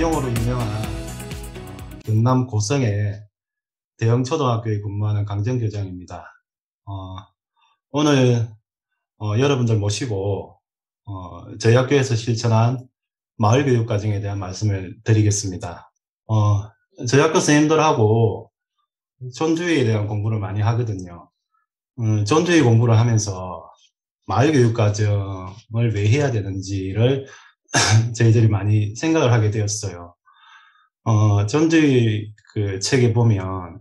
내용으로 유명한 경남 고성의 대형 초등학교에 근무하는 강정교장입니다. 오늘 여러분들 모시고 저희 학교에서 실천한 마을교육과정에 대한 말씀을 드리겠습니다. 저희 학교 선생님들하고 존주의에 대한 공부를 많이 하거든요. 존주의 공부를 하면서 마을교육과정을 왜 해야 되는지를 저희들이 많이 생각을 하게 되었어요. 존주의 그 책에 보면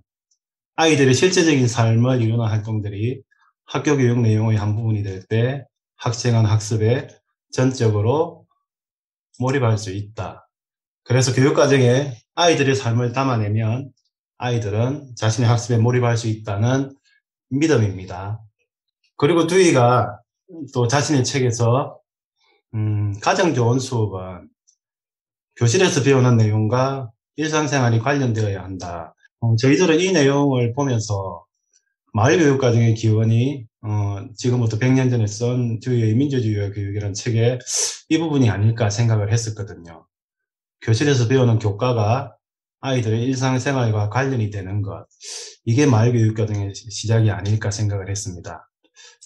아이들의 실제적인 삶을 이루는 활동들이 학교 교육 내용의 한 부분이 될 때 학생은 학습에 전적으로 몰입할 수 있다. 그래서 교육과정에 아이들의 삶을 담아내면 아이들은 자신의 학습에 몰입할 수 있다는 믿음입니다. 그리고 두이가 또 자신의 책에서 가장 좋은 수업은 교실에서 배우는 내용과 일상생활이 관련되어야 한다. 저희들은 이 내용을 보면서 마을교육과정의 기원이 지금부터 100년 전에 쓴 두이의 민주주의와 교육이라는 책에 이 부분이 아닐까 생각을 했었거든요. 교실에서 배우는 교과가 아이들의 일상생활과 관련이 되는 것, 이게 마을교육과정의 시작이 아닐까 생각을 했습니다.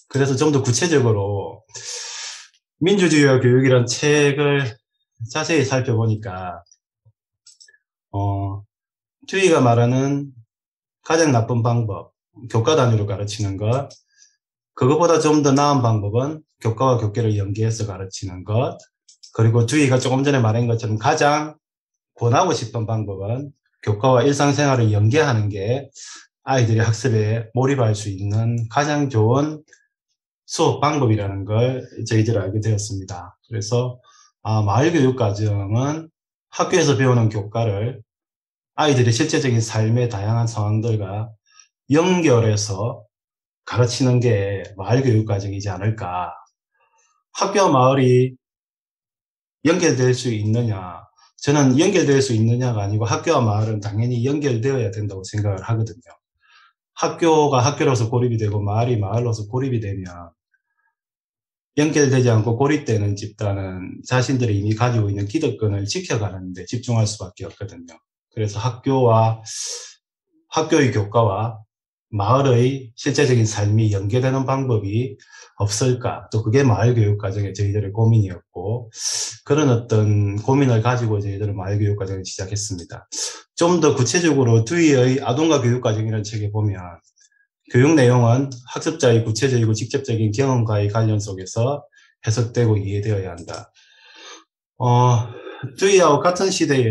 그래서 좀 더 구체적으로 민주주의와 교육이라는 책을 자세히 살펴보니까 주의가 말하는 가장 나쁜 방법, 교과 단위로 가르치는 것, 그것보다 좀 더 나은 방법은 교과와 교계를 연계해서 가르치는 것, 그리고 주의가 조금 전에 말한 것처럼 가장 권하고 싶은 방법은 교과와 일상생활을 연계하는 게 아이들이 학습에 몰입할 수 있는 가장 좋은 수업 방법이라는 걸 저희들이 알게 되었습니다. 그래서 마을교육과정은 학교에서 배우는 교과를 아이들의 실제적인 삶의 다양한 상황들과 연결해서 가르치는 게 마을교육과정이지 않을까. 학교와 마을이 연결될 수 있느냐. 저는 연결될 수 있느냐가 아니고 학교와 마을은 당연히 연결되어야 된다고 생각을 하거든요. 학교가 학교로서 고립이 되고 마을이 마을로서 고립이 되면 연결되지 않고 고립되는 집단은 자신들이 이미 가지고 있는 기득권을 지켜가는 데 집중할 수밖에 없거든요. 그래서 학교의 교과와 마을의 실제적인 삶이 연계되는 방법이 없을까? 또 그게 마을교육과정의 저희들의 고민이었고, 그런 어떤 고민을 가지고 저희들은 마을교육과정을 시작했습니다. 좀 더 구체적으로 두이의 아동과 교육과정이라는 책에 보면 교육 내용은 학습자의 구체적이고 직접적인 경험과의 관련 속에서 해석되고 이해되어야 한다. 두이하고 같은 시대에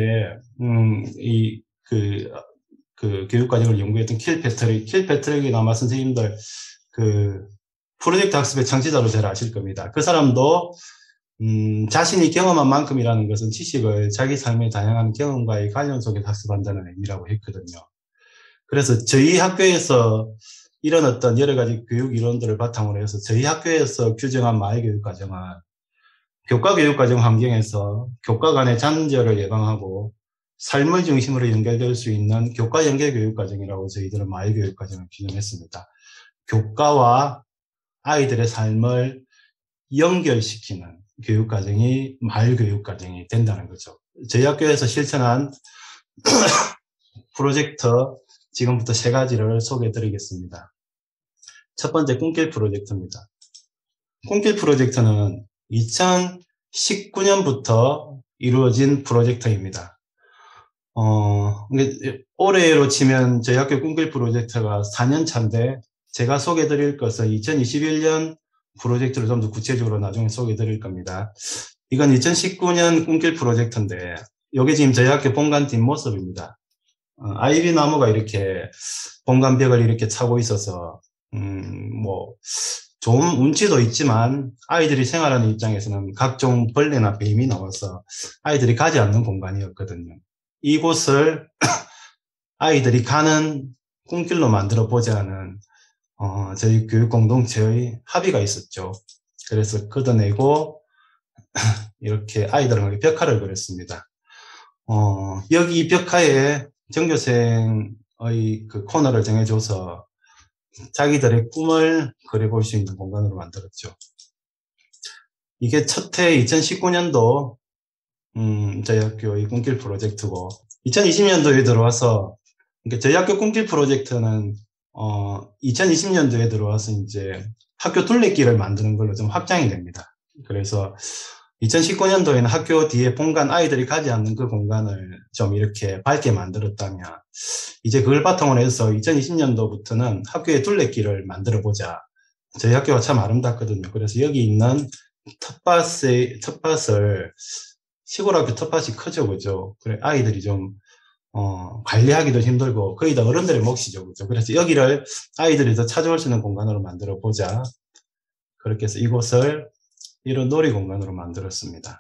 그 교육과정을 연구했던 킬 패트릭이 아마 선생님들 그 프로젝트 학습의 창시자로 잘 아실 겁니다. 그 사람도 자신이 경험한 만큼이라는 것은 지식을 자기 삶의 다양한 경험과의 관련 속에 학습한다는 의미라고 했거든요. 그래서 저희 학교에서 이런 어떤 여러 가지 교육 이론들을 바탕으로 해서 저희 학교에서 규정한 마을교육과정은 교과교육과정 환경에서 교과 간의 잔절을 예방하고 삶을 중심으로 연결될 수 있는 교과 연계 교육과정이라고 저희들은 마을교육과정을 규정했습니다. 교과와 아이들의 삶을 연결시키는 교육과정이 마을교육과정이 된다는 거죠. 저희 학교에서 실천한 프로젝트 지금부터 3가지를 소개해 드리겠습니다. 첫 번째 꿈길 프로젝트입니다. 꿈길 프로젝트는 2019년부터 이루어진 프로젝트입니다. 올해로 치면 저희 학교 꿈길 프로젝트가 4년 차인데 제가 소개해 드릴 것은 2021년 프로젝트를 좀 더 구체적으로 나중에 소개해 드릴 겁니다. 이건 2019년 꿈길 프로젝트인데 이게 지금 저희 학교 본관 뒷모습입니다. 아이비 나무가 이렇게 본관 벽을 이렇게 차고 있어서 좋은 운치도 있지만 아이들이 생활하는 입장에서는 각종 벌레나 뱀이 나와서 아이들이 가지 않는 공간이었거든요. 이곳을 아이들이 가는 꿈길로 만들어 보자는 저희 교육 공동체의 합의가 있었죠. 그래서 걷어내고 이렇게 아이들은 벽화를 그렸습니다. 여기 벽화에 전교생의 그 코너를 정해줘서 자기들의 꿈을 그려볼 수 있는 공간으로 만들었죠. 이게 첫해 2019년도 저희 학교의 꿈길 프로젝트고 2020년도에 들어와서 그러니까 저희 학교 꿈길 프로젝트는 2020년도에 들어와서 이제 학교 둘레길을 만드는 걸로 좀 확장이 됩니다. 그래서 2019년도에는 학교 뒤에 본관 아이들이 가지 않는 그 공간을 좀 이렇게 밝게 만들었다면 이제 그걸 바탕으로 해서 2020년도부터는 학교의 둘레길을 만들어 보자. 저희 학교가 참 아름답거든요. 그래서 여기 있는 텃밭을 시골 학교 텃밭이 크죠, 그죠? 그래 아이들이 좀 관리하기도 힘들고 거의 다 어른들의 몫이죠, 그죠? 그래서 여기를 아이들이 더 찾아올 수 있는 공간으로 만들어 보자. 그렇게 해서 이곳을 이런 놀이 공간으로 만들었습니다.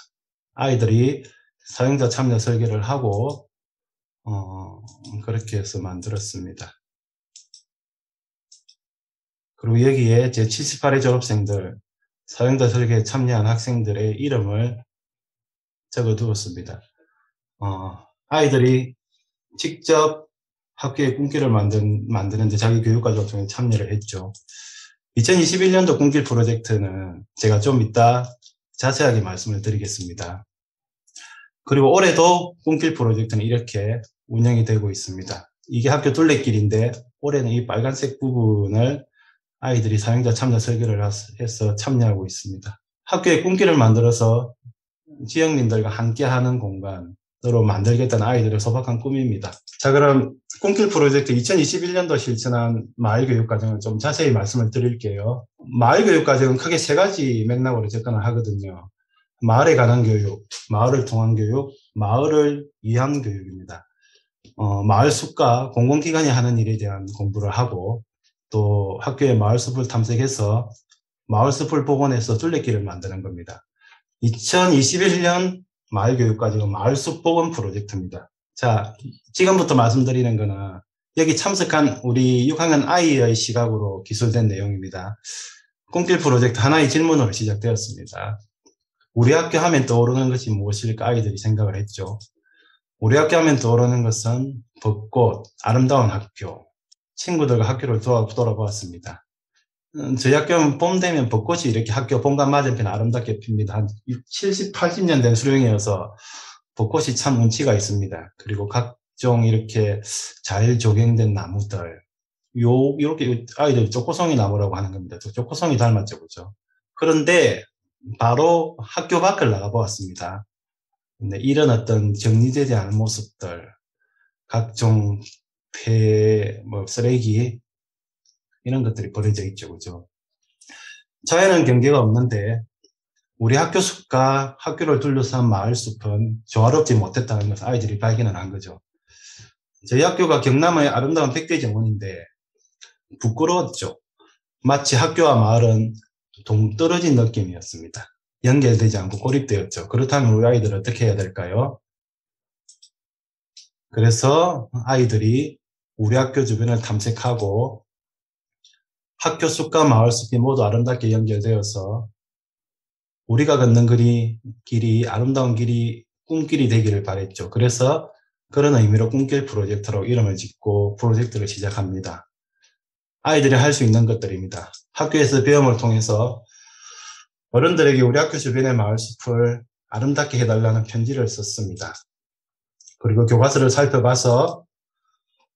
아이들이 사용자 참여 설계를 하고 그렇게 해서 만들었습니다. 그리고 여기에 제 78회 졸업생들, 사용자 설계에 참여한 학생들의 이름을 적어 두었습니다. 아이들이 직접 학교의 꿈길을 만드는데 자기 교육과정에 참여를 했죠. 2021년도 꿈길 프로젝트는 제가 좀 이따 자세하게 말씀을 드리겠습니다. 그리고 올해도 꿈길 프로젝트는 이렇게 운영이 되고 있습니다. 이게 학교 둘레길인데 올해는 이 빨간색 부분을 아이들이 사용자 참여 설계를 해서 참여하고 있습니다. 학교의 꿈길을 만들어서 지역민들과 함께하는 공간으로 만들겠다는 아이들의 소박한 꿈입니다. 자, 그럼 꿈길 프로젝트 2021년도 실천한 마을교육과정을 좀 자세히 말씀을 드릴게요. 마을교육과정은 크게 세 가지 맥락으로 접근을 하거든요. 마을에 관한 교육, 마을을 통한 교육, 마을을 위한 교육입니다. 마을 숲과 공공기관이 하는 일에 대한 공부를 하고 또 학교의 마을 숲을 탐색해서 마을 숲을 복원해서 둘레길을 만드는 겁니다. 2021년 마을교육과정은 마을숲 복원 프로젝트입니다. 자, 지금부터 말씀드리는 거는 여기 참석한 우리 6학년 아이의 시각으로 기술된 내용입니다. 꿈길 프로젝트 하나의 질문으로 시작되었습니다. 우리 학교 하면 떠오르는 것이 무엇일까 아이들이 생각을 했죠. 우리 학교 하면 떠오르는 것은 벚꽃, 아름다운 학교, 친구들과 학교를 돌아보았습니다. 저희 학교는 봄 되면 벚꽃이 이렇게 학교 본관 맞은편 아름답게 핍니다. 한 70, 80년 된 수령이어서 벚꽃이 참 운치가 있습니다. 그리고 각종 이렇게 잘 조경된 나무들, 요렇게 아이들 쪼꼬송이 나무라고 하는 겁니다. 쪼꼬송이 닮았죠, 그죠? 그런데 바로 학교 밖을 나가보았습니다. 근데 이런 어떤 정리되지 않은 모습들, 각종 쓰레기, 이런 것들이 버려져 있죠, 그죠? 자연은 경계가 없는데 우리 학교 숲과 학교를 둘러싼 마을 숲은 조화롭지 못했다는 것을 아이들이 발견을 한 거죠. 저희 학교가 경남의 아름다운 백대 정원인데 부끄러웠죠. 마치 학교와 마을은 동떨어진 느낌이었습니다. 연결되지 않고 고립되었죠. 그렇다면 우리 아이들은 어떻게 해야 될까요? 그래서 아이들이 우리 학교 주변을 탐색하고 학교 숲과 마을 숲이 모두 아름답게 연결되어서 우리가 걷는 길이 아름다운 길이 꿈길이 되기를 바랬죠. 그래서 그런 의미로 꿈길 프로젝트로 이름을 짓고 프로젝트를 시작합니다. 아이들이 할 수 있는 것들입니다. 학교에서 배움을 통해서 어른들에게 우리 학교 주변의 마을 숲을 아름답게 해달라는 편지를 썼습니다. 그리고 교과서를 살펴봐서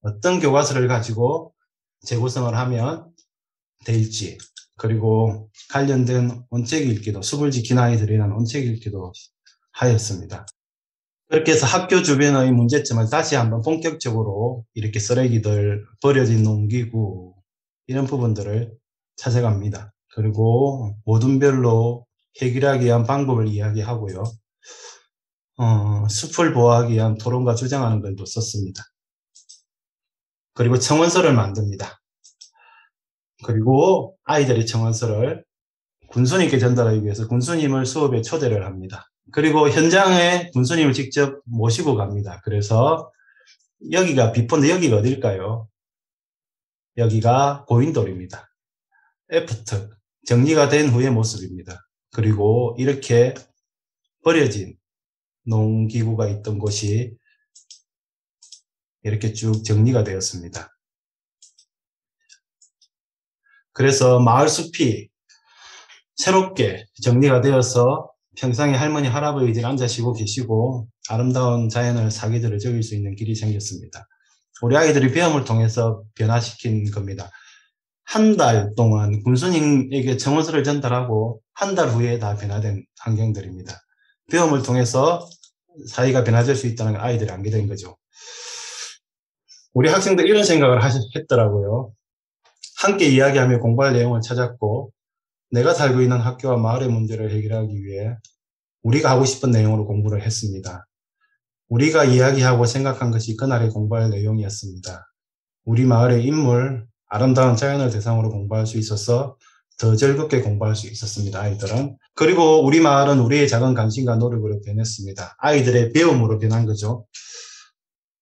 어떤 교과서를 가지고 재구성을 하면 될지, 그리고 관련된 원책 읽기도, 숲을 지킨 아이들이라는 원책 읽기도 하였습니다. 그렇게 해서 학교 주변의 문제점을 다시 한번 본격적으로 이렇게 쓰레기들, 버려진 농기구, 이런 부분들을 찾아갑니다. 그리고 모둠별로 해결하기 위한 방법을 이야기하고요. 숲을 보호하기 위한 토론과 주장하는 글도 썼습니다. 그리고 청원서를 만듭니다. 그리고 아이들의 청원서를 군수님께 전달하기 위해서 군수님을 수업에 초대를 합니다. 그리고 현장에 군수님을 직접 모시고 갑니다. 그래서 여기가 비포인데 여기가 어딜까요? 여기가 고인돌입니다. 애프터, 정리가 된 후의 모습입니다. 그리고 이렇게 버려진 농기구가 있던 곳이 이렇게 쭉 정리가 되었습니다. 그래서 마을 숲이 새롭게 정리가 되어서 평상에 할머니, 할아버지들 앉아 쉬고 계시고 아름다운 자연을 사기들을 즐길 수 있는 길이 생겼습니다. 우리 아이들이 배움을 통해서 변화시킨 겁니다. 한 달 동안 군수님에게 청원서를 전달하고 한 달 후에 다 변화된 환경들입니다. 배움을 통해서 사회가 변화될 수 있다는 걸 아이들이 알게 된 거죠. 우리 학생들 이런 생각을 했더라고요. 함께 이야기하며 공부할 내용을 찾았고 내가 살고 있는 학교와 마을의 문제를 해결하기 위해 우리가 하고 싶은 내용으로 공부를 했습니다. 우리가 이야기하고 생각한 것이 그날의 공부할 내용이었습니다. 우리 마을의 인물, 아름다운 자연을 대상으로 공부할 수 있어서 더 즐겁게 공부할 수 있었습니다. 아이들은. 그리고 우리 마을은 우리의 작은 관심과 노력으로 변했습니다. 아이들의 배움으로 변한 거죠.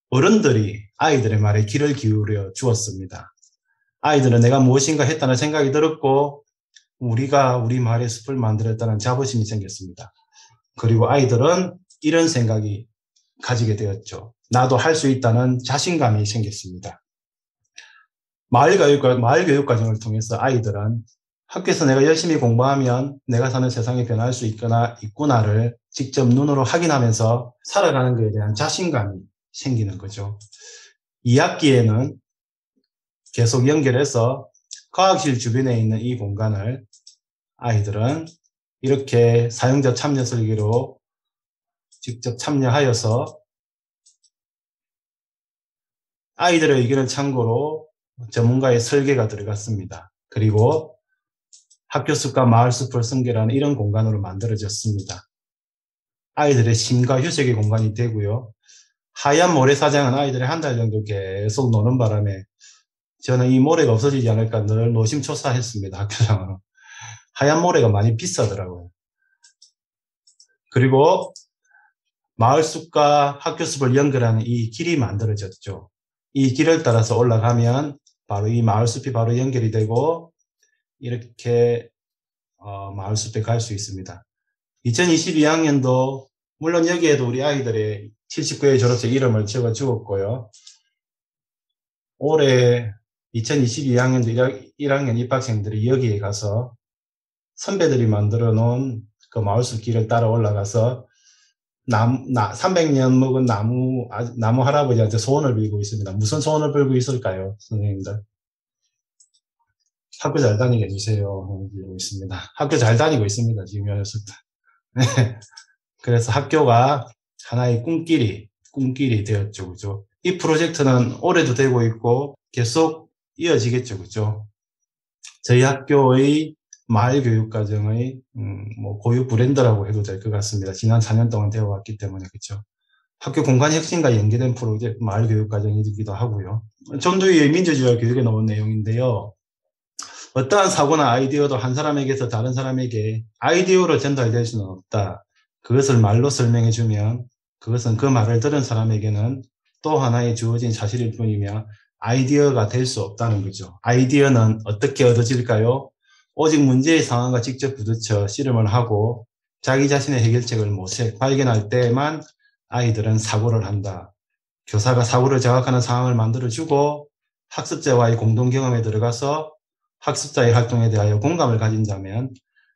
어른들이 아이들의 말에 귀를 기울여 주었습니다. 아이들은 내가 무엇인가 했다는 생각이 들었고 우리가 우리 마을의 숲을 만들었다는 자부심이 생겼습니다. 그리고 아이들은 이런 생각이 가지게 되었죠. 나도 할 수 있다는 자신감이 생겼습니다. 마을 교육 과정을 통해서 아이들은 학교에서 내가 열심히 공부하면 내가 사는 세상이 변할 수 있구나를 직접 눈으로 확인하면서 살아가는 것에 대한 자신감이 생기는 거죠. 2학기에는 계속 연결해서 과학실 주변에 있는 이 공간을 아이들은 이렇게 사용자 참여 설계로 직접 참여하여서 아이들의 의견을 참고로 전문가의 설계가 들어갔습니다. 그리고 학교 숲과 마을 숲을 선결하는 이런 공간으로 만들어졌습니다. 아이들의 심과 휴식의 공간이 되고요. 하얀 모래사장은 아이들이 한 달 정도 계속 노는 바람에 저는 이 모래가 없어지지 않을까 늘 노심초사했습니다. 학교장으로. 하얀 모래가 많이 비싸더라고요. 그리고 마을 숲과 학교 숲을 연결하는 이 길이 만들어졌죠. 이 길을 따라서 올라가면 바로 이 마을 숲이 바로 연결이 되고 이렇게 마을 숲에 갈 수 있습니다. 2022학년도 물론 여기에도 우리 아이들의 79회 졸업생 이름을 적어 주었고요. 올해 2022학년도 1학년 입학생들이 여기에 가서 선배들이 만들어 놓은 그 마을숲 길을 따라 올라가서 300년 먹은 나무 할아버지한테 소원을 빌고 있습니다. 무슨 소원을 빌고 있을까요, 선생님들? 학교 잘 다니게 해주세요. 빌고 있습니다. 학교 잘 다니고 있습니다. 지금 이 녀석들. 네. 그래서 학교가 하나의 꿈길이 되었죠. 그죠? 이 프로젝트는 올해도 되고 있고 계속 이어지겠죠. 그죠? 저희 학교의 마을 교육 과정의 고유 브랜드라고 해도 될 것 같습니다. 지난 4년 동안 되어 왔기 때문에. 그렇죠? 학교 공간 혁신과 연계된 프로젝트 마을 교육 과정이기도 하고요. 전두희의 민주주의와 교육에 나온 내용인데요. 어떠한 사고나 아이디어도 한 사람에게서 다른 사람에게 아이디어로 전달될 수는 없다. 그것을 말로 설명해 주면 그것은 그 말을 들은 사람에게는 또 하나의 주어진 사실일 뿐이며 아이디어가 될 수 없다는 거죠. 아이디어는 어떻게 얻어질까요? 오직 문제의 상황과 직접 부딪혀 씨름을 하고 자기 자신의 해결책을 모색, 발견할 때에만 아이들은 사고를 한다. 교사가 사고를 자각하는 상황을 만들어주고 학습자와의 공동 경험에 들어가서 학습자의 활동에 대하여 공감을 가진다면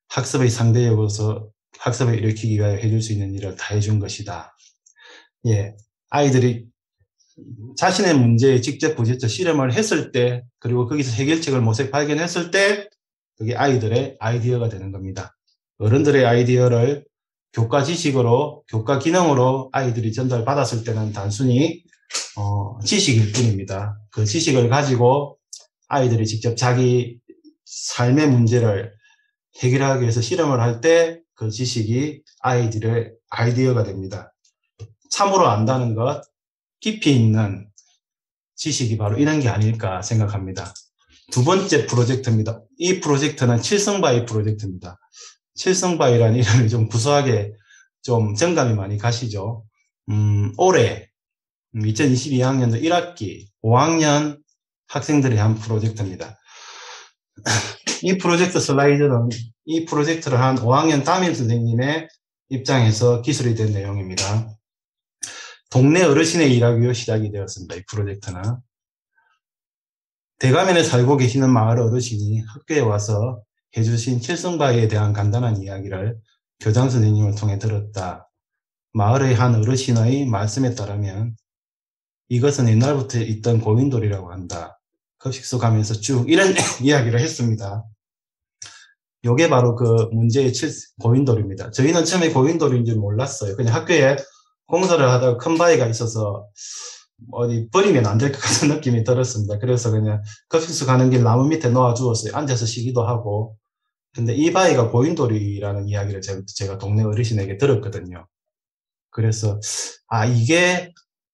학습의 상대역으로서 학습을 일으키기 위하여 해줄 수 있는 일을 다 해준 것이다. 예, 아이들이 자신의 문제에 직접 부딪혀 실험을 했을 때, 그리고 거기서 해결책을 모색 발견했을 때, 그게 아이들의 아이디어가 되는 겁니다. 어른들의 아이디어를 교과 지식으로, 교과 기능으로 아이들이 전달받았을 때는 단순히 지식일 뿐입니다. 그 지식을 가지고 아이들이 직접 자기 삶의 문제를 해결하기 위해서 실험을 할 때 그 지식이 아이들의 아이디어가 됩니다. 참으로 안다는 것, 깊이 있는 지식이 바로 이런 게 아닐까 생각합니다. 두 번째 프로젝트입니다. 이 프로젝트는 칠성바위 프로젝트입니다. 칠성바위라는 이름이 좀 구수하게 좀 정감이 많이 가시죠. 올해 2022학년도 1학기 5학년 학생들이 한 프로젝트입니다. 이 프로젝트 슬라이드는 이 프로젝트를 한 5학년 담임 선생님의 입장에서 기술이 된 내용입니다. 동네 어르신의 일하기로 시작이 되었습니다. 이 프로젝트는. 대가면에 살고 계시는 마을 어르신이 학교에 와서 해주신 칠성바위에 대한 간단한 이야기를 교장 선생님을 통해 들었다. 마을의 한 어르신의 말씀에 따르면 이것은 옛날부터 있던 고인돌이라고 한다. 급식소 가면서 쭉 이런 이야기를 했습니다. 요게 바로 그 문제의 고인돌입니다. 저희는 처음에 고인돌인 줄 몰랐어요. 그냥 학교에 공사를 하다가 큰 바위가 있어서 어디 버리면 안 될 것 같은 느낌이 들었습니다. 그래서 그냥 급식소 가는 길 나무 밑에 놓아주었어요. 앉아서 쉬기도 하고. 근데 이 바위가 고인돌이라는 이야기를 제가 동네 어르신에게 들었거든요. 그래서 이게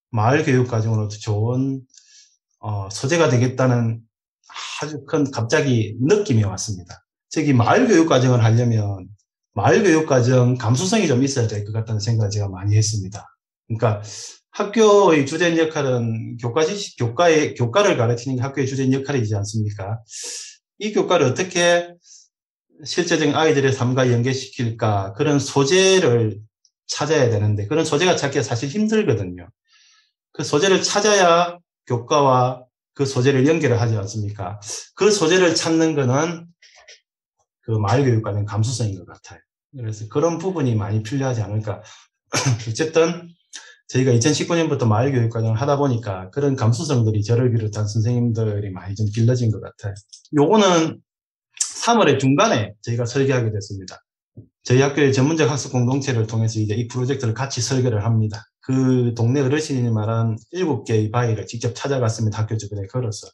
마을 교육 과정으로도 좋은 소재가 되겠다는 아주 큰 갑자기 느낌이 왔습니다. 저기 마을 교육 과정을 하려면 마을 교육 과정 감수성이 좀 있어야 될 것 같다는 생각을 제가 많이 했습니다. 그러니까 학교의 주된 역할은 교과를 가르치는 게 학교의 주된 역할이지 않습니까? 이 교과를 어떻게 실제적인 아이들의 삶과 연계시킬까, 그런 소재를 찾아야 되는데 그런 소재가 찾기가 사실 힘들거든요. 그 소재를 찾아야 교과와 그 소재를 연결을 하지 않습니까? 그 소재를 찾는 거는 그 마을교육과는 감수성인 것 같아요. 그래서 그런 부분이 많이 필요하지 않을까. 어쨌든 저희가 2019년부터 마을교육과정을 하다 보니까 그런 감수성들이 저를 비롯한 선생님들이 많이 좀 길러진 것 같아요. 요거는 3월의 중간에 저희가 설계하게 됐습니다. 저희 학교의 전문적 학습 공동체를 통해서 이제 이 프로젝트를 같이 설계를 합니다. 그 동네 어르신이 말한 7개의 바위를 직접 찾아갔습니다. 학교 주변에 걸어서.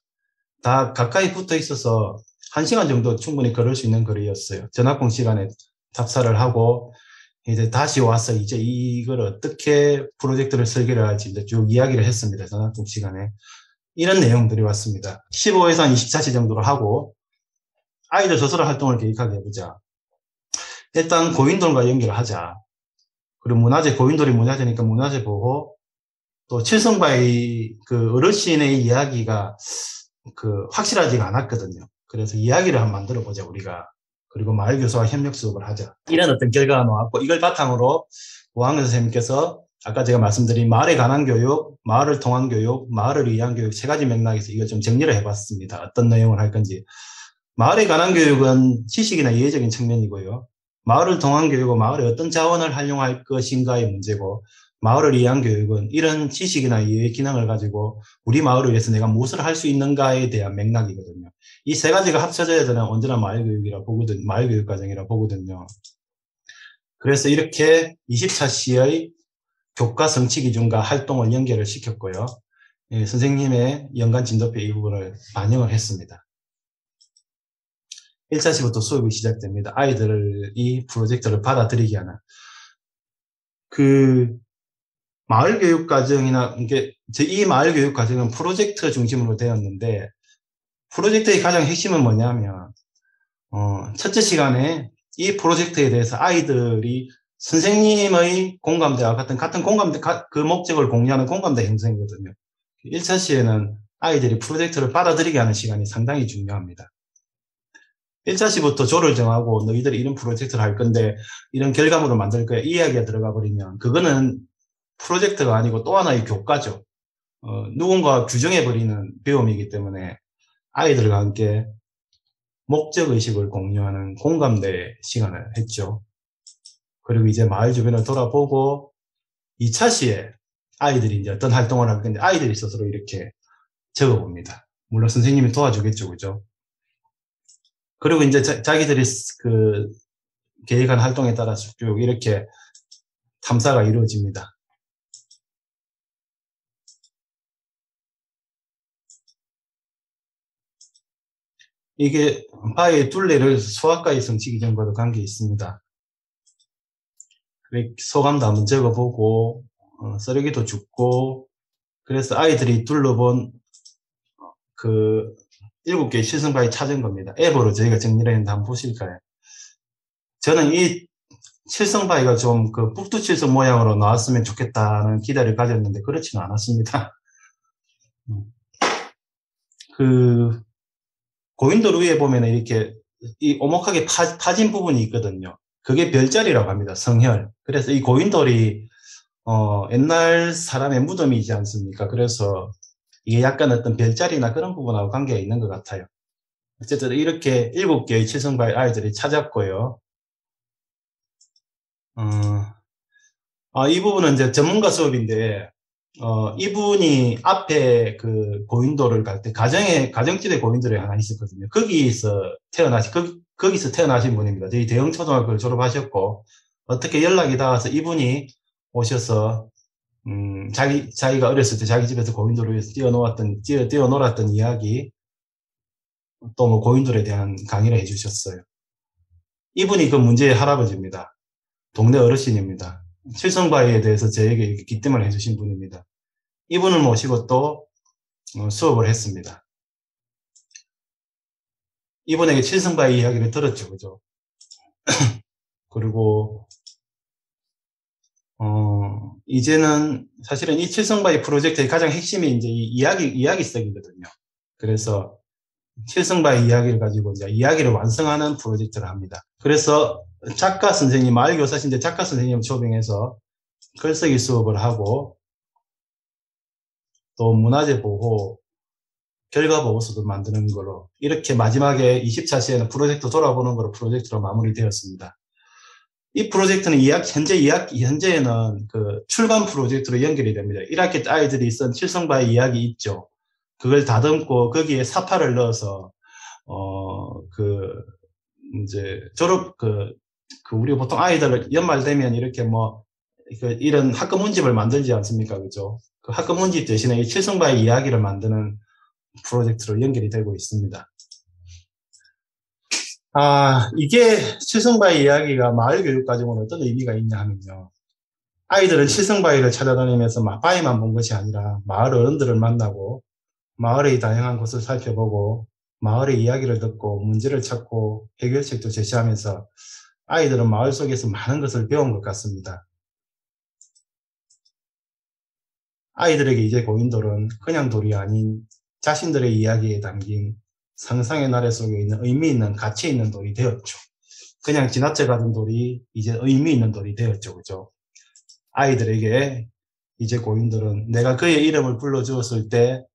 다 가까이 붙어 있어서 1시간 정도 충분히 걸을 수 있는 거리였어요. 전학공 시간에 답사를 하고 이제 다시 와서 이제 이걸 어떻게 프로젝트를 설계를 할지 이제 쭉 이야기를 했습니다. 전학공 시간에. 이런 내용들이 왔습니다. 15에서 한 24시 정도로 하고 아이들 스스로 활동을 계획하게 해보자. 일단 고인돌과 연결을 하자. 그리고 고인돌이 문화재니까 문화재 보호, 또 칠성바의 그 어르신의 이야기가 확실하지가 않았거든요. 그래서 이야기를 한번 만들어 보자, 우리가. 그리고 마을교사와 협력 수업을 하자. 이런 어떤 결과가 나왔고, 이걸 바탕으로 5학년 선생님께서 아까 제가 말씀드린 마을에 관한 교육, 마을을 통한 교육, 마을을 위한 교육 3가지 맥락에서 이걸 좀 정리를 해봤습니다. 어떤 내용을 할 건지. 마을에 관한 교육은 지식이나 이해적인 측면이고요. 마을을 통한 교육은 마을에 어떤 자원을 활용할 것인가의 문제고, 마을을 위한 교육은 이런 지식이나 이해 기능을 가지고 우리 마을을 위해서 내가 무엇을 할 수 있는가에 대한 맥락이거든요. 이 3가지가 합쳐져야 저는 언제나 마을교육 과정이라 보거든요. 그래서 이렇게 24시의 교과 성취 기준과 활동을 연결을 시켰고요. 선생님의 연간 진도표 이 부분을 반영을 했습니다. 1차시부터 수업이 시작됩니다. 아이들이 프로젝트를 받아들이게 하는. 마을교육과정이나, 이 마을교육과정은 프로젝트 중심으로 되었는데, 프로젝트의 가장 핵심은 뭐냐면, 첫째 시간에 이 프로젝트에 대해서 아이들이 선생님의 공감대와 같은 공감대, 그 목적을 공유하는 공감대 형성이거든요. 1차 시에는 아이들이 프로젝트를 받아들이게 하는 시간이 상당히 중요합니다. 1차 시부터 조를 정하고 너희들이 이런 프로젝트를 할 건데 이런 결과물을 만들 거야. 이 이야기가 들어가 버리면 그거는 프로젝트가 아니고 또 하나의 교과죠. 누군가 규정해버리는 배움이기 때문에 아이들과 함께 목적의식을 공유하는 공감대 시간을 했죠. 그리고 이제 마을 주변을 돌아보고 2차 시에 아이들이 이제 어떤 활동을 할 건데 아이들이 스스로 이렇게 적어봅니다. 물론 선생님이 도와주겠죠. 그죠? 그리고 이제 자기들이 계획한 활동에 따라서 쭉 이렇게 탐사가 이루어집니다. 이게 바위의 둘레를 소아과의 성취 기준과도 관계 있습니다. 소감도 한번 적어보고 쓰레기도 줍고 그래서 아이들이 둘러본 7개의 칠성바위 찾은 겁니다. 앱으로 저희가 정리를 했는데 한번 보실까요? 저는 이 칠성바위가 좀 북두칠성 모양으로 나왔으면 좋겠다는 기대를 가졌는데 그렇지는 않았습니다. 고인돌 위에 보면 이렇게 오목하게 파진 부분이 있거든요. 그게 별자리라고 합니다. 성혈. 그래서 이 고인돌이 옛날 사람의 무덤이지 않습니까? 그래서 이게 약간 어떤 별자리나 그런 부분하고 관계가 있는 것 같아요. 어쨌든 이렇게 7개의 칠성바위 아이들이 찾았고요. 이 부분은 이제 전문가 수업인데, 이분이 앞에 그 고인돌을 갈 때, 가정집에 고인돌이 하나 있었거든요. 거기서 태어나신 분입니다. 저희 대형초등학교를 졸업하셨고, 어떻게 연락이 닿아서 이분이 오셔서, 자기가 어렸을 때 자기 집에서 고인돌을 위해서 뛰어놀았던 이야기, 또 뭐 고인돌에 대한 강의를 해주셨어요. 이분이 그 문제의 할아버지입니다. 동네 어르신입니다. 칠성바위에 대해서 저에게 이렇게 기뜸을 해주신 분입니다. 이분을 모시고 또 수업을 했습니다. 이분에게 칠성바위 이야기를 들었죠, 그죠? 그리고 이제는 사실은 이 칠성바위 프로젝트의 가장 핵심이 이제 이 이야기성이거든요. 그래서 칠성바위 이야기를 가지고 이제 이야기를 완성하는 프로젝트를 합니다. 그래서 작가 선생님, 마을 교사신데 작가 선생님 초빙해서 글쓰기 수업을 하고 또 문화재 보호, 결과 보고서도 만드는 걸로 이렇게 마지막에 20차 시에는 프로젝트 돌아보는 걸로 프로젝트로 마무리되었습니다. 이 프로젝트는 현재에는 그 출간 프로젝트로 연결이 됩니다. 1학기 때 아이들이 쓴 칠성바위 이야기 있죠. 그걸 다듬고 거기에 사파를 넣어서 이제 우리 보통 아이들 연말 되면 이렇게 이런 학급 문집을 만들지 않습니까? 그죠? 그 학급 문집 대신에 이 칠성바위 이야기를 만드는 프로젝트로 연결이 되고 있습니다. 이게 칠성바위 이야기가 마을 교육과정으로 어떤 의미가 있냐 하면요. 아이들은 칠성바위를 찾아다니면서 바위만 본 것이 아니라 마을 어른들을 만나고 마을의 다양한 곳을 살펴보고 마을의 이야기를 듣고 문제를 찾고 해결책도 제시하면서 아이들은 마을 속에서 많은 것을 배운 것 같습니다. 아이들에게 이제 고인돌은 그냥 돌이 아닌 자신들의 이야기에 담긴 상상의 나래 속에 있는 의미 있는 가치 있는 돌이 되었죠. 그냥 지나쳐가던 돌이 이제 의미 있는 돌이 되었죠. 그죠? 아이들에게 이제 고인돌은 내가 그의 이름을 불러주었을 때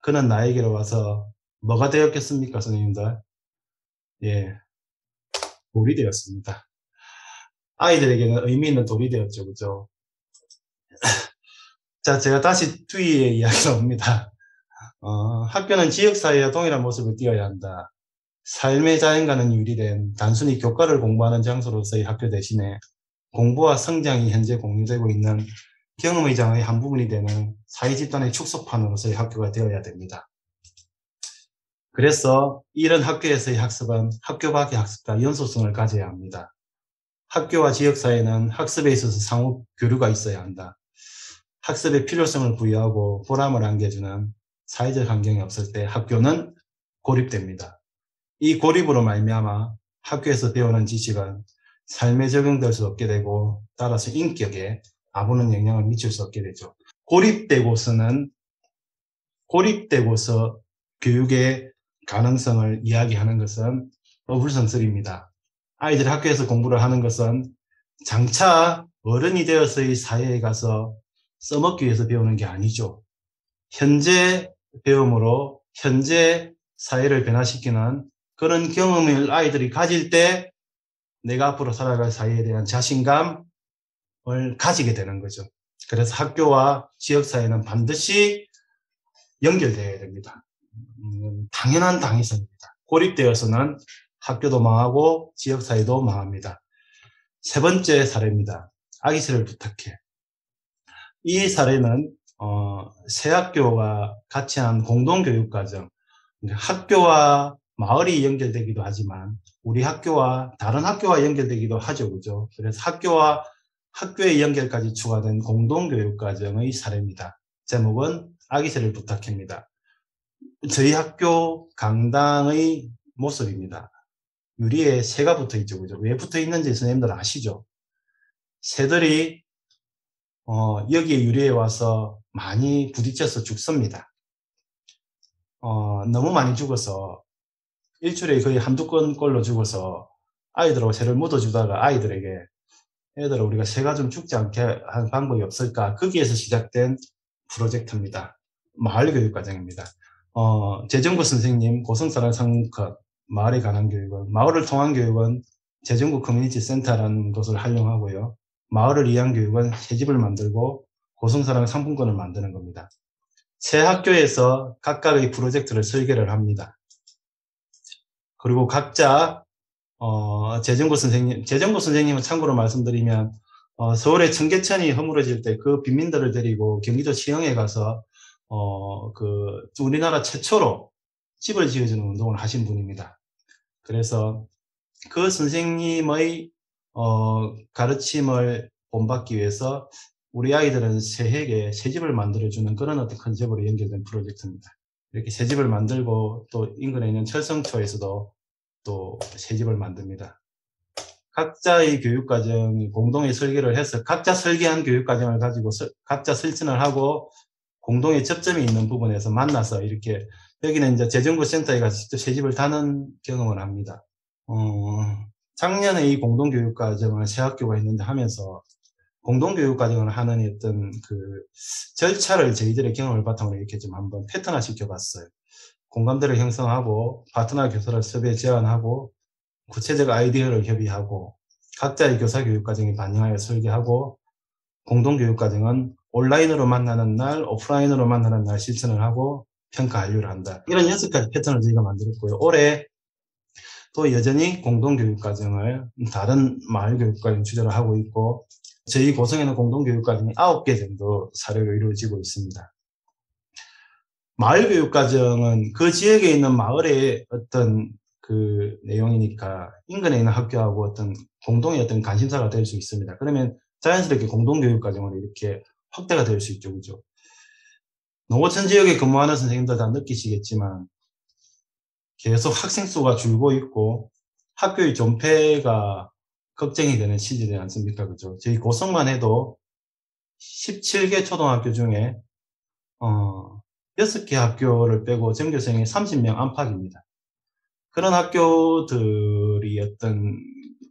그는 나에게로 와서 뭐가 되었겠습니까, 선생님들? 예, 돌이 되었습니다. 아이들에게는 의미 있는 돌이 되었죠. 그죠? 자, 제가 다시 뒤에 이야기가 옵니다. 학교는 지역사회와 동일한 모습을 띄어야 한다. 삶의 자연과는 유리된 단순히 교과를 공부하는 장소로서의 학교 대신에 공부와 성장이 현재 공유되고 있는 경험의장의 한 부분이 되는 사회집단의 축소판으로서의 학교가 되어야 됩니다. 그래서 이런 학교에서의 학습은 학교 밖의 학습과 연소성을 가져야 합니다. 학교와 지역사회는 학습에 있어서 상호 교류가 있어야 한다. 학습의 필요성을 부여하고 보람을 안겨주는 사회적 환경이 없을 때 학교는 고립됩니다. 이 고립으로 말미암아 학교에서 배우는 지식은 삶에 적용될 수 없게 되고 따라서 인격에 아무런 영향을 미칠 수 없게 되죠. 고립되고서 교육의 가능성을 이야기하는 것은 어불성설입니다. 아이들이 학교에서 공부를 하는 것은 장차 어른이 되어서의 사회에 가서 써먹기 위해서 배우는 게 아니죠. 현재 배움으로 현재 사회를 변화시키는 그런 경험을 아이들이 가질 때 내가 앞으로 살아갈 사회에 대한 자신감을 가지게 되는 거죠. 그래서 학교와 지역사회는 반드시 연결되어야 됩니다. 당연한 당위성입니다. 고립되어서는 학교도 망하고 지역사회도 망합니다. 세 번째 사례입니다. 아기새를 부탁해. 이 사례는 새 학교가 같이 한 공동교육과정, 학교와 마을이 연결되기도 하지만 우리 학교와 다른 학교와 연결되기도 하죠. 그죠? 그래서 학교와 학교의 연결까지 추가된 공동교육과정의 사례입니다. 제목은 아기새를 부탁해입니다. 저희 학교 강당의 모습입니다. 유리에 새가 붙어 있죠. 그죠? 왜 붙어 있는지 선생님들 아시죠? 새들이 여기에 유리에 와서 많이 부딪혀서 죽습니다. 너무 많이 죽어서 일주일에 거의 한두 건꼴로 죽어서 아이들하고 새를 묻어주다가 아이들에게 얘들아 우리가 새가 좀 죽지 않게 하는 방법이 없을까? 거기에서 시작된 프로젝트입니다. 마을교육과정입니다. 재정부 선생님 고성사랑 상課마을에 관한 교육은 마을을 통한 교육은 재정부 커뮤니티 센터라는 것을 활용하고요. 마을을 위한 교육은 새집을 만들고 고성사랑 상품권을 만드는 겁니다. 새 학교에서 각각의 프로젝트를 설계를 합니다. 그리고 각자 재정고 선생님은 참고로 말씀드리면 서울의 청계천이 허물어질 때 그 빈민들을 데리고 경기도 시흥에 가서 우리나라 최초로 집을 지어주는 운동을 하신 분입니다. 그래서 그 선생님의 가르침을 본받기 위해서 우리 아이들은 새해에 새집을 만들어주는 그런 어떤 컨셉으로 연결된 프로젝트입니다. 이렇게 새집을 만들고 또 인근에 있는 철성초에서도 또 새집을 만듭니다. 각자의 교육과정이 공동의 설계를 해서 각자 설계한 교육과정을 가지고 각자 설진을 하고 공동의 접점이 있는 부분에서 만나서 이렇게 여기는 이제 재정부 센터에 가서 직접 새집을 다는 경험을 합니다. 작년에 이 공동교육과정을 새 학교가 있는데 하면서 공동교육과정을 하는 어떤 그 절차를 저희들의 경험을 바탕으로 이렇게 좀 한번 패턴화 시켜봤어요. 공감대를 형성하고 파트너 교사를 섭외 제안하고 구체적 아이디어를 협의하고 각자의 교사 교육과정에 반영하여 설계하고 공동교육과정은 온라인으로 만나는 날, 오프라인으로 만나는 날 실천을 하고 평가 완료를 한다. 이런 6가지 패턴을 저희가 만들었고요. 올해 또 여전히 공동교육과정을 다른 마을교육과정 주제로 하고 있고 저희 고성에는 공동교육과정이 9개 정도 사례로 이루어지고 있습니다. 마을교육과정은 그 지역에 있는 마을의 어떤 그 내용이니까 인근에 있는 학교하고 어떤 공동의 어떤 관심사가 될 수 있습니다. 그러면 자연스럽게 공동교육과정으로 이렇게 확대가 될 수 있죠. 그죠? 농어촌 지역에 근무하는 선생님들 다 느끼시겠지만 계속 학생 수가 줄고 있고 학교의 존폐가 걱정이 되는 시절이지 않습니까? 그죠? 저희 고성만 해도 17개 초등학교 중에 6개 학교를 빼고 전교생이 30명 안팎입니다. 그런 학교들이 어떤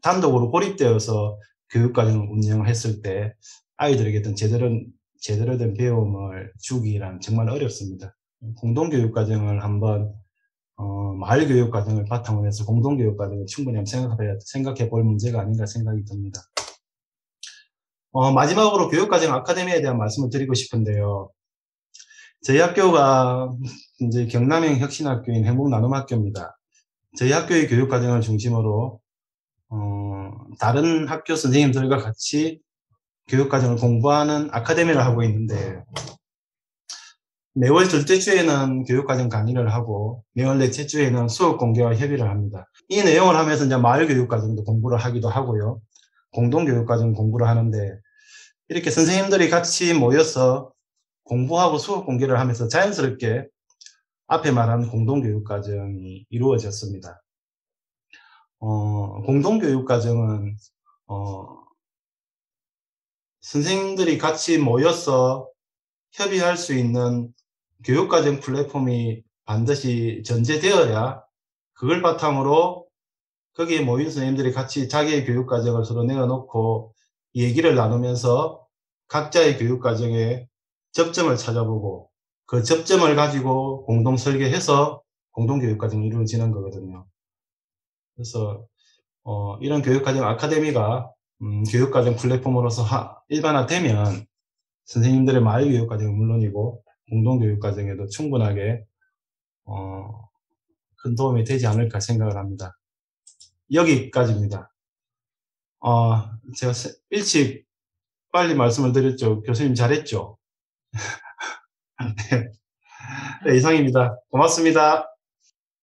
단독으로 고립되어서 교육과정을 운영했을 때 아이들에게 어떤 제대로 된 배움을 주기란 정말 어렵습니다. 공동교육과정을 한번 마을교육과정을 바탕으로 해서 공동교육과정을 충분히 생각해 볼 문제가 아닌가 생각이 듭니다. 마지막으로 교육과정 아카데미에 대한 말씀을 드리고 싶은데요. 저희 학교가 이제 경남형 혁신학교인 행복나눔학교입니다. 저희 학교의 교육과정을 중심으로 다른 학교 선생님들과 같이 교육과정을 공부하는 아카데미를 하고 있는데 매월 둘째 주에는 교육과정 강의를 하고 매월 넷째 주에는 수업 공개와 협의를 합니다. 이 내용을 하면서 이제 마을교육과정도 공부를 하기도 하고요. 공동교육과정 공부를 하는데 이렇게 선생님들이 같이 모여서 공부하고 수업 공개를 하면서 자연스럽게 앞에 말한 공동교육과정이 이루어졌습니다. 공동교육과정은 선생님들이 같이 모여서 협의할 수 있는 교육과정 플랫폼이 반드시 전제되어야 그걸 바탕으로 거기에 모인 선생님들이 같이 자기의 교육과정을 서로 내어놓고 얘기를 나누면서 각자의 교육과정에 접점을 찾아보고 그 접점을 가지고 공동 설계해서 공동교육과정이 이루어지는 거거든요. 그래서 이런 교육과정 아카데미가 교육과정 플랫폼으로서 일반화되면 선생님들의 마을교육과정은 물론이고 공동교육과정에도 충분하게 큰 도움이 되지 않을까 생각을 합니다. 여기까지입니다. 제가 일찍 빨리 말씀을 드렸죠. 교수님 잘했죠? 네, 이상입니다. 고맙습니다.